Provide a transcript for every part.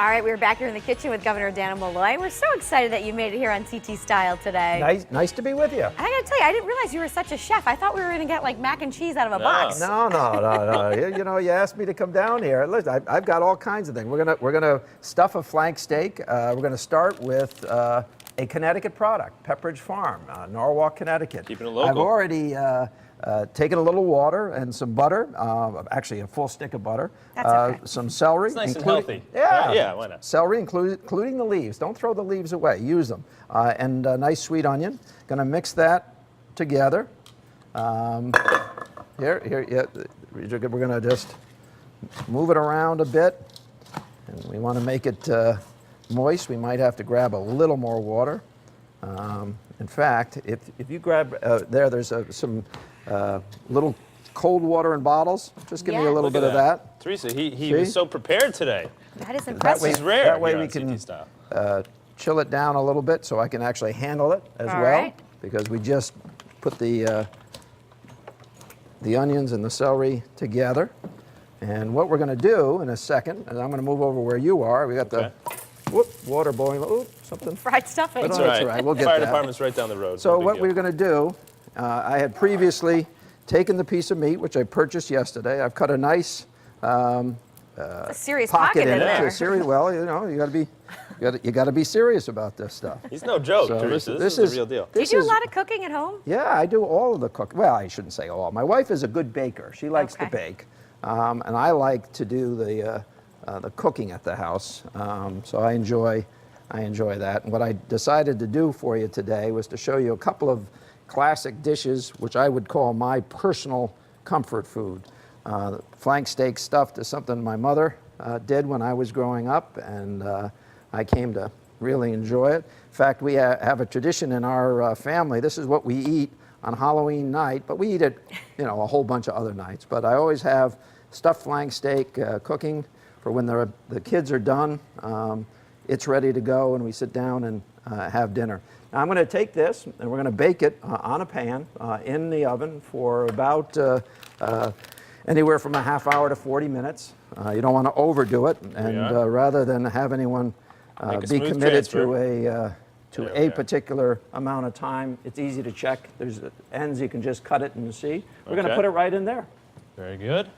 All right, we're back here in the kitchen with Governor Dannel Malloy. We're so excited that you made it here on CT Style today. Nice to be with you. I gotta tell you, I didn't realize you were such a chef. I thought we were gonna get like mac and cheese out of a box. No. You know, you asked me to come down here. Listen, I've got all kinds of things. We're gonna stuff a flank steak. We're gonna start with a Connecticut product, Pepperidge Farm, Norwalk, Connecticut. Keeping it local. I've already taken a little water and some butter, actually a full stick of butter. That's okay. Some celery. It's nice and healthy. Yeah. Right? Yeah, why not? Celery, including the leaves. Don't throw the leaves away. Use them. And a nice sweet onion. Gonna mix that together. Here, yeah. We're gonna just move it around a bit. And we wanna make it moist. We might have to grab a little more water. In fact, if you grab, there's some little cold water in bottles. Just give me a little bit of that. Teresa, he was so prepared today. That is impressive. This is rare. That way we can chill it down a little bit so I can actually handle it as well. Right. Because we just put the onions and the celery together. And what we're going to do in a second, and I'm going to move over where you are. We got the water boiling. Something. Fried stuffing. That's all right. We'll get Fire that. department's right down the road. So what we're going to do, I had previously taken the piece of meat, which I purchased yesterday. I've cut a nice a serious pocket in it. there. Well, you know, you got to be serious about this stuff. He's no joke, So Teresa. This is the real deal. Do you do a lot of cooking at home? Yeah, I do all of the cooking. Well, I shouldn't say all. My wife is a good baker. She likes to bake, and I like to do the cooking at the house. So I enjoy that. And what I decided to do for you today was to show you a couple of classic dishes, which I would call my personal comfort food. Flank steak stuffed is something my mother did when I was growing up, and I came to really enjoy it. In fact, we have a tradition in our family. This is what we eat on Halloween night, but we eat it, you know, a whole bunch of other nights. But I always have stuffed flank steak cooking for when the kids are done. It's ready to go, and we sit down and have dinner. Now I'm going to take this, and we're going to bake it on a pan in the oven for about anywhere from a half hour to 40 minutes. You don't want to overdo it, and rather than have anyone be committed to a particular amount of time, it's easy to check. There's ends you can just cut it and see. We're going to put it right in there. Very good.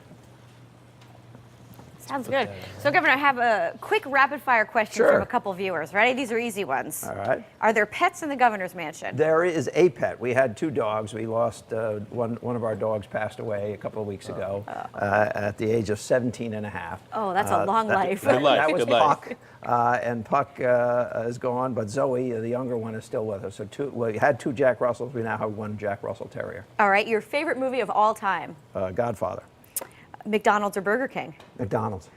Sounds good. So, Governor, I have a quick rapid-fire question from a couple viewers. Ready? These are easy ones. All right. Are there pets in the governor's mansion? There is a pet. We had 2 dogs. We lost one of our dogs passed away a couple of weeks ago at the age of 17 and a half. Oh, that's a long life. Good life. That was Good life. Puck, and Puck is gone, but Zoe, the younger one, is still with us. So we had 2 Jack Russells. We now have 1 Jack Russell Terrier. All right. Your favorite movie of all time? Godfather. McDonald's or Burger King? McDonald's.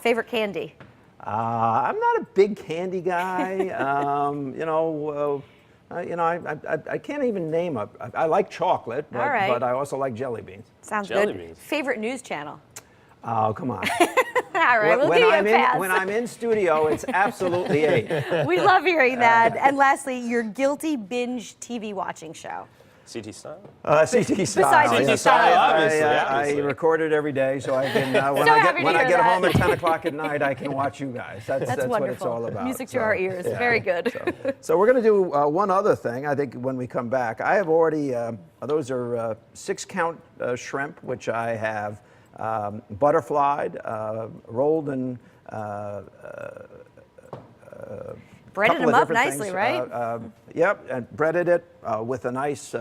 Favorite candy? I'm not a big candy guy. I can't even name a. I like chocolate, but I also like jelly beans. Sounds Jelly good. beans. Favorite news channel? Oh, come on. All right, we'll give you a pass. When I'm in studio, it's absolutely 8. We love hearing that. And lastly, your guilty binge TV watching show. CT Style? CT Style. Besides CT Style, obviously. I record it every day, so I can. When I get home at 10 o'clock at night, I can watch you guys. That's wonderful. what it's all about. Music to our ears. Yeah. Very good. So we're going to do one other thing. I think when we come back, I have already. Those are 6-count shrimp, which I have butterflied, rolled in. Breaded them up nicely, right? Yep, and breaded it with a nice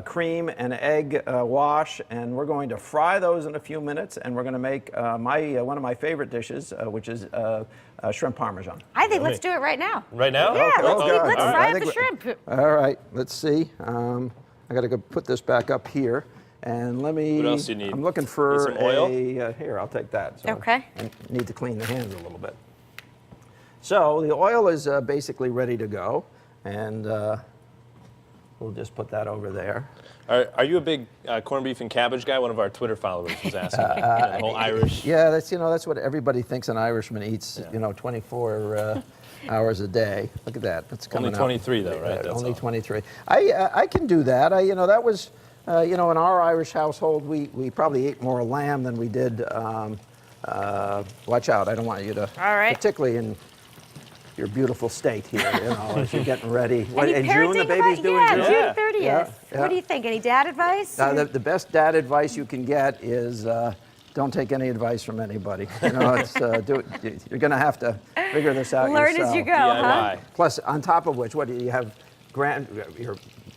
cream and egg wash, and we're going to fry those in a few minutes, and we're going to make one of my favorite dishes, which is shrimp parmesan. I think let's do it right now. Right now? Yeah, Okay. let's fry up the shrimp. All right, let's see. I got to go put this back up here. And let me. What else do you need? I'm looking for some oil? Here, I'll take that. So okay. I need to clean the hands a little bit. So the oil is basically ready to go, and we'll just put that over there. Are you a big corned beef and cabbage guy? One of our Twitter followers was asking. The whole Irish. Yeah, that's what everybody thinks an Irishman eats. 24 hours a day. Look at that. That's coming Only 23 though, right? That's only 23. I can do that. That was in our Irish household we probably ate more lamb than we did watch out. I don't want you to, All right. particularly in your beautiful state here, you know, as you're getting ready. Any In June, the parenting baby's advice? due Yeah, in June? June 30th. Yeah. What do you think? Any dad advice? The best dad advice you can get is don't take any advice from anybody. You know, it's, you're going to have to figure this out Learn yourself. as you go, huh? DIY. Plus, on top of which, what do you have?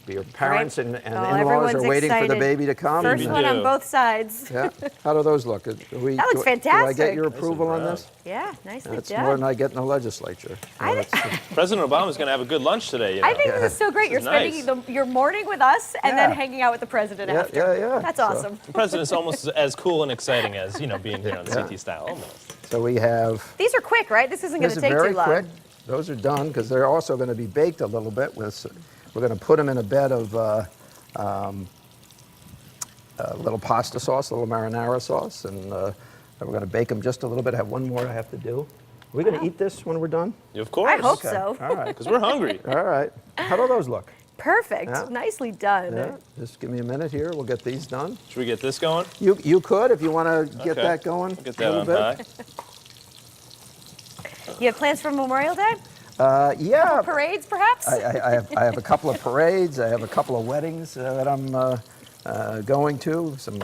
Your parents and in-laws everyone's are waiting for the excited. baby to come. First We one on do. both sides. Yeah. How do those look? That looks fantastic. Do I get your approval on this? Yeah, nicely That's done. more than I get in the legislature. President Obama's going to have a good lunch today. You know? I think this is so great. You're This is spending your morning with us and then hanging out with the president after. Yeah. That's So- awesome. The president's almost as cool and exciting as being here on CT Style. Almost. So we have. These are quick, right? This isn't going This to is take very too long. quick. Those are done because they're also going to be baked a little bit. We're going to put them in a bed of a little pasta sauce, a little marinara sauce, and we're going to bake them just a little bit. I have one more I have to do. Are we going to eat this when we're done? Of course. I hope Okay. so. All right. Because we're hungry. All right. How do those look? Perfect. Yeah. Nicely done. Yeah. Just give me a minute here. We'll get these done. Should we get this going? You could if you want to get Okay. that going. Get a that little on bit. high. You have plans for Memorial Day? Yeah. Parades, perhaps? I have a couple of parades. I have a couple of weddings that I'm going to. Some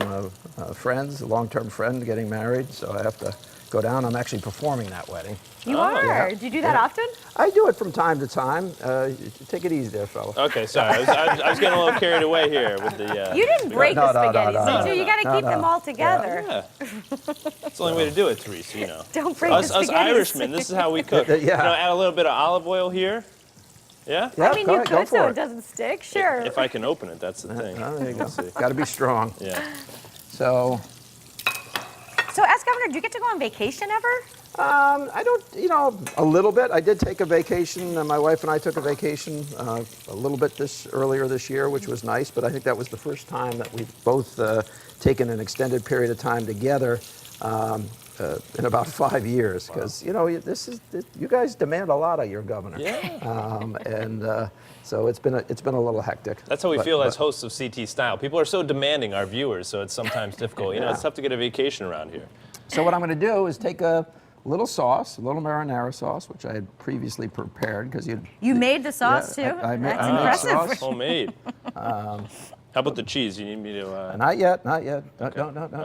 friends, a long-term friend getting married, so I have to go down. I'm actually performing that wedding. You are. Yeah. Do you do that often? I do it from time to time. Take it easy there, fella. Okay, sorry. I was getting a little carried away here with the. You didn't break No, the no, no, spaghetti, no, did no, you? You got to no, keep no. them all together. Yeah. That's the only way to do it, Therese, you know. Don't break Us the spaghetti. Irishmen, this is how we cook. Yeah. You know, add a little bit of olive oil here. Yeah? Yeah, I mean, go you ahead, go could for so it. it doesn't stick. Sure. If I can open it, that's the thing. Oh, there you go. Let's see. Got to be strong. Yeah. So, So, ask Governor, do you get to go on vacation ever? I don't, a little bit. I did take a vacation. My wife and I took a vacation a little bit earlier this year, which was nice. But I think that was the first time that we've both taken an extended period of time together in about 5 years. Because you guys demand a lot of your governor. Yeah. So it's been a little hectic. That's how we But- feel as but- hosts of CT Style. People are so demanding, our viewers, so it's sometimes difficult. You know, it's tough to get a vacation around here. So what I'm going to do is take a little sauce, a little marinara sauce, which I had previously prepared because You made the sauce, too? I made That's I made impressive. sauce. Homemade. How about the cheese? You need me to. Not yet. No.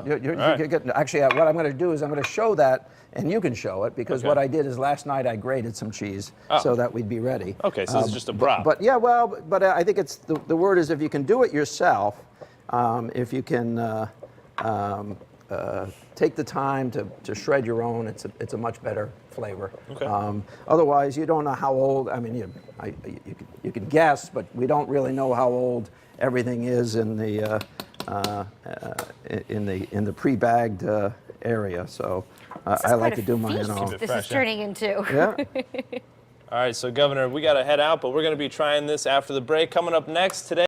You're getting, actually, what I'm going to do is I'm going to show that, and you can show it, because Okay. what I did is last night I grated some cheese so that we'd be ready. Okay, so it's just a prop. But I think it's the word is if you can do it yourself, if you can take the time to shred your own, it's a much better flavor. Okay. Otherwise, you don't know how old. I mean, you can guess, but we don't really know how old everything is in the pre-bagged area. So I like to do mine. Keep it This fresh, is yeah. turning into. Yeah. All right, so Governor, we got to head out, but we're going to be trying this after the break. Coming up next today.